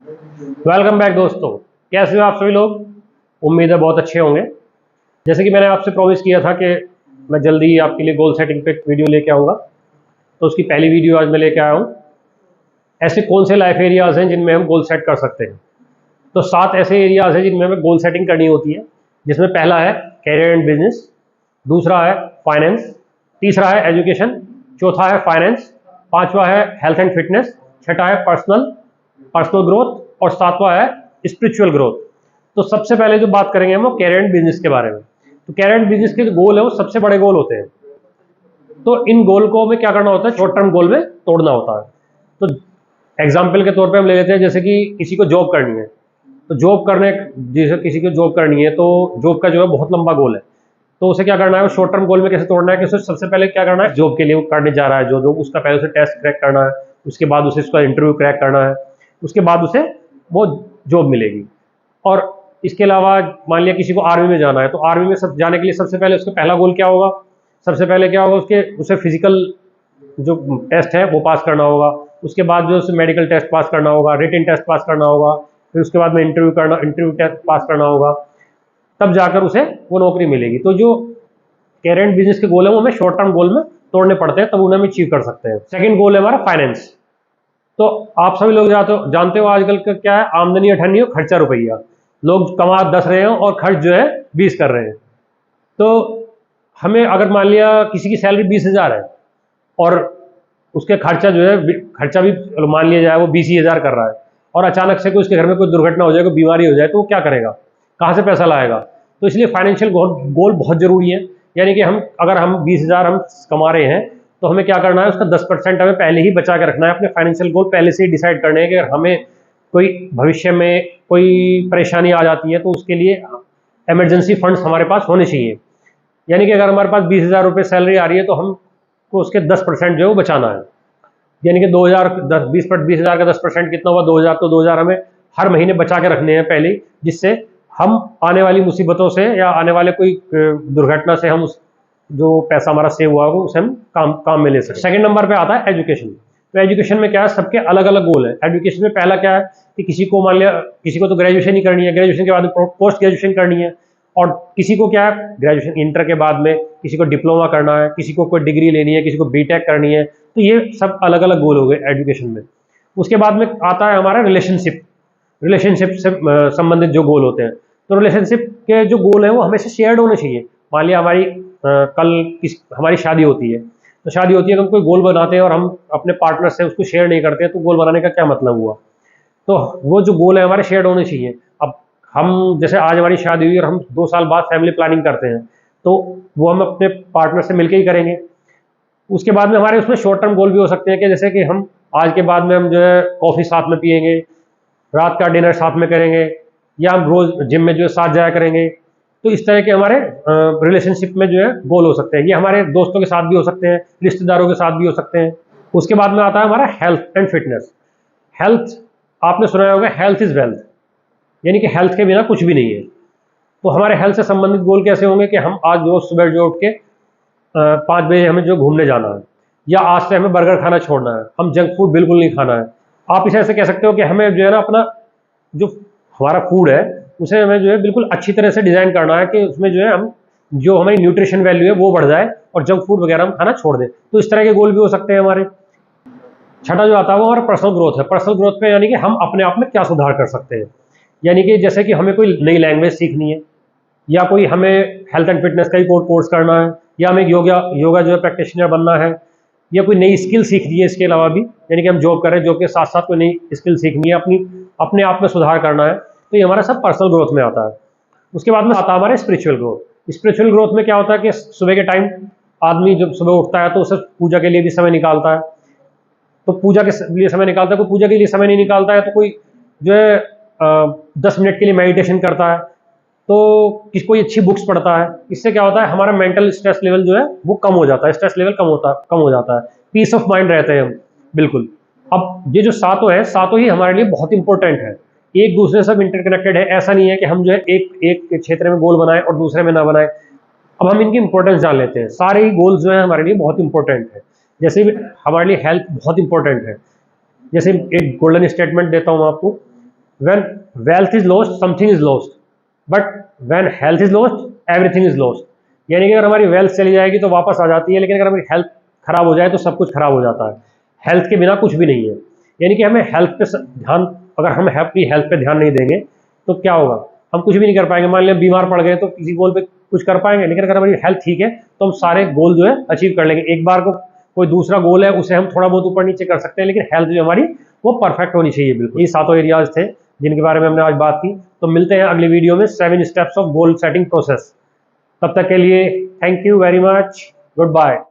Welcome back दोस्तों। कैसे हो आप सभी लोग? उम्मीद है बहुत अच्छे होंगे। जैसे कि मैंने आपसे प्रॉमिस किया था कि मैं जल्दी आपके लिए गोल सेटिंग पे एक वीडियो लेके आऊँगा, तो उसकी पहली वीडियो आज मैं लेके आया हूँ। ऐसे कौन से लाइफ एरियाज़ हैं जिनमें हम गोल सेट कर सकते हैं। तो 7 ऐसे एरियाज़ हैं जिनमें हमें गोल सेटिंग करनी होती है, जिसमें पहला है कैरियर एंड बिजनेस, दूसरा है फाइनेंस, तीसरा है एजुकेशन, चौथा है फाइनेंस, पांचवा है हेल्थ एंड फिटनेस, छठा है पर्सनल पर्सनल ग्रोथ और सातवां है स्पिरिचुअल ग्रोथ। तो सबसे पहले जो बात करेंगे हम वो कैरियर एंड बिजनेस के बारे में। तो कैरियर एंड बिजनेस के जो गोल है वो सबसे बड़े गोल होते हैं। तो इन गोल को हमें क्या करना होता है, शॉर्ट टर्म गोल में तोड़ना होता है। तो एग्जाम्पल के तौर पे हम ले लेते हैं, जैसे कि किसी को जॉब करनी है, तो जॉब करने जैसे किसी को जॉब करनी है तो जॉब का जो है बहुत लंबा गोल है। तो उसे क्या करना है, वो शॉर्ट टर्म गोल में कैसे तोड़ना है कि उसे सबसे पहले क्या करना है, जॉब के लिए वो करने जा रहा है जो जॉब, उसका पहले उसे टेस्ट क्रैक करना है, उसके बाद उसे उसका इंटरव्यू क्रैक करना है, उसके बाद उसे वो जॉब मिलेगी। और इसके अलावा मान लिया किसी को आर्मी में जाना है, तो आर्मी में सब जाने के लिए सबसे पहले उसका पहला गोल क्या होगा, सबसे पहले क्या होगा, उसके उसे फिजिकल जो टेस्ट है वो पास करना होगा, उसके बाद जो उसे मेडिकल टेस्ट पास करना होगा, रिटन टेस्ट पास करना होगा, फिर उसके बाद में इंटरव्यू टेस्ट पास करना होगा, तब जाकर उसे वो नौकरी मिलेगी। तो जो कैरियर एंड बिजनेस के गोल है वो हमें शॉर्ट टर्म गोल में तोड़ने पड़ते हैं, तब उन्हें हम अचीव कर सकते हैं। सेकंड गोल है हमारा फाइनेंस। तो आप सभी लोग जानते हो आजकल का क्या है, आमदनी 98 हो खर्चा रुपया। लोग कमा 10 रहे हो और खर्च जो है 20 कर रहे हैं। तो हमें अगर मान लिया किसी की सैलरी 20,000 है और उसके खर्चा जो है, खर्चा भी मान लिया जाए वो 20,000 कर रहा है, और अचानक से कोई उसके घर में कोई दुर्घटना हो जाए, कोई बीमारी हो जाए, तो वो क्या करेगा, कहाँ से पैसा लाएगा। तो इसलिए फाइनेंशियल गोल बहुत जरूरी है। यानी कि अगर हम 20,000 हम कमा रहे हैं, तो हमें क्या करना है, उसका 10% हमें पहले ही बचा के रखना है। अपने फाइनेंशियल गोल पहले से ही डिसाइड करने हैं कि अगर हमें कोई भविष्य में कोई परेशानी आ जाती है तो उसके लिए इमरजेंसी फंड्स हमारे पास होने चाहिए। यानी कि अगर हमारे पास 20,000 रुपये सैलरी आ रही है तो हमको उसके 10% जो है वो बचाना है। यानी कि 2,000 20,000 का 10% कितना हुआ, 2,000। तो 2,000 हमें हर महीने बचा के रखने हैं पहले, जिससे हम आने वाली मुसीबतों से या आने वाले कोई दुर्घटना से हम उस जो पैसा हमारा सेव हुआ है उसे हम काम में ले सकते हैं। सेकंड नंबर पे आता है एजुकेशन। तो एजुकेशन में क्या है, सबके अलग अलग गोल है। एजुकेशन में पहला क्या है कि किसी को मान लिया किसी को तो ग्रेजुएशन ही करनी है, ग्रेजुएशन के बाद पोस्ट ग्रेजुएशन करनी है, और किसी को क्या है, ग्रेजुएशन इंटर के बाद में किसी को डिप्लोमा करना है, किसी को कोई डिग्री लेनी है, किसी को बीटेक करनी है। तो ये सब अलग अलग गोल हो गए एजुकेशन में। उसके बाद में आता है हमारा रिलेशनशिप से संबंधित जो गोल होते हैं। तो रिलेशनशिप के जो गोल हैं वो हमेशा शेयर्ड होने चाहिए। मान लिया कल हमारी शादी होती है, तो शादी होती है तो हम कोई गोल बनाते हैं और हम अपने पार्टनर से उसको शेयर नहीं करते हैं, तो गोल बनाने का क्या मतलब हुआ। तो वो जो गोल है हमारे शेयर्ड होने चाहिए। अब हम जैसे आज हमारी शादी हुई और हम 2 साल बाद फैमिली प्लानिंग करते हैं, तो वो हम अपने पार्टनर से मिलकर ही करेंगे। उसके बाद में हमारे उसमें शॉर्ट टर्म गोल भी हो सकते हैं कि जैसे कि हम आज के बाद में हम जो है कॉफ़ी साथ में पियेंगे, रात का डिनर साथ में करेंगे, या हम रोज़ जिम में जो है साथ जाया करेंगे। तो इस तरह के हमारे रिलेशनशिप में जो है गोल हो सकते हैं। ये हमारे दोस्तों के साथ भी हो सकते हैं, रिश्तेदारों के साथ भी हो सकते हैं। उसके बाद में आता है हमारा हेल्थ एंड फिटनेस। हेल्थ, आपने सुना होगा हेल्थ इज़ वेल्थ, यानी कि हेल्थ के बिना कुछ भी नहीं है। तो हमारे हेल्थ से संबंधित गोल कैसे होंगे कि हम आज रोज सुबह जो उठ के 5 बजे हमें जो घूमने जाना है, या आज से हमें बर्गर खाना छोड़ना है, हम जंक फूड बिल्कुल नहीं खाना है। आप इसे ऐसे कह सकते हो कि हमें जो है ना अपना जो हमारा फूड है उसे हमें जो है बिल्कुल अच्छी तरह से डिज़ाइन करना है कि उसमें जो है हम जो हमारी न्यूट्रिशन वैल्यू है वो बढ़ जाए, और जंक फूड वगैरह हम खाना छोड़ दें। तो इस तरह के गोल भी हो सकते हैं हमारे। छठा जो आता है वो हमारा पर्सनल ग्रोथ है। पर्सनल ग्रोथ पे यानी कि हम अपने आप में क्या सुधार कर सकते हैं। यानी कि जैसे कि हमें कोई नई लैंग्वेज सीखनी है, या कोई हमें हेल्थ एंड फिटनेस का ही कोर्स करना है, या हमें योगा योगा जो है प्रैक्टिशनर बनना है, या कोई नई स्किल सीखनी है। इसके अलावा भी यानी कि हम जॉब कर रहे हैं, जॉब के साथ साथ कोई नई स्किल सीखनी है, अपने आप में सुधार करना है, तो ये हमारा सब पर्सनल ग्रोथ में आता है। उसके बाद में आता है हमारे स्पिरिचुअल ग्रोथ। स्पिरिचुअल ग्रोथ में क्या होता है कि सुबह के टाइम आदमी जब सुबह उठता है तो उसे पूजा के लिए भी समय निकालता है। तो पूजा के लिए समय निकालता है, कोई पूजा के लिए समय नहीं निकालता है तो कोई जो है 10 मिनट के लिए मेडिटेशन करता है, तो किसी कोई अच्छी बुक्स पढ़ता है। इससे क्या होता है, हमारा मेंटल स्ट्रेस लेवल जो है वो कम हो जाता है, स्ट्रेस लेवल कम हो जाता है, पीस ऑफ माइंड रहते हैं हम बिल्कुल। अब ये जो सातों है, सातों ही हमारे लिए बहुत इंपॉर्टेंट है, एक दूसरे से सब इंटरकनेक्टेड है। ऐसा नहीं है कि हम जो है एक एक क्षेत्र में गोल बनाए और दूसरे में ना बनाए। अब हम इनकी इंपॉर्टेंस जान लेते हैं। सारे ही गोल्स जो है हमारे लिए बहुत इंपॉर्टेंट है। जैसे हमारे लिए हेल्थ बहुत इंपॉर्टेंट है। जैसे एक गोल्डन स्टेटमेंट देता हूँ आपको when wealth is lost something is lost, but when health is lost everything is lost. यानी कि अगर हमारी वेल्थ चली जाएगी तो वापस आ जाती है, लेकिन अगर हमारी हेल्थ खराब हो जाए तो सब कुछ खराब हो जाता है। हेल्थ के बिना कुछ भी नहीं है। यानी कि हमें हेल्थ पे ध्यान, अगर हम अपनी हेल्थ पे ध्यान नहीं देंगे तो क्या होगा, हम कुछ भी नहीं कर पाएंगे। मान लिया बीमार पड़ गए तो किसी गोल पे कुछ कर पाएंगे, लेकिन अगर हमारी हेल्थ ठीक है तो हम सारे गोल जो है अचीव कर लेंगे। एक बार को कोई दूसरा गोल है उसे हम थोड़ा बहुत ऊपर नीचे कर सकते हैं, लेकिन हेल्थ जो हमारी वो परफेक्ट होनी चाहिए। बिल्कुल, ये 7 एरियाज थे जिनके बारे में हमने आज बात की। तो मिलते हैं अगली वीडियो में 7 steps of goal setting process. तब तक के लिए thank you very much, good bye.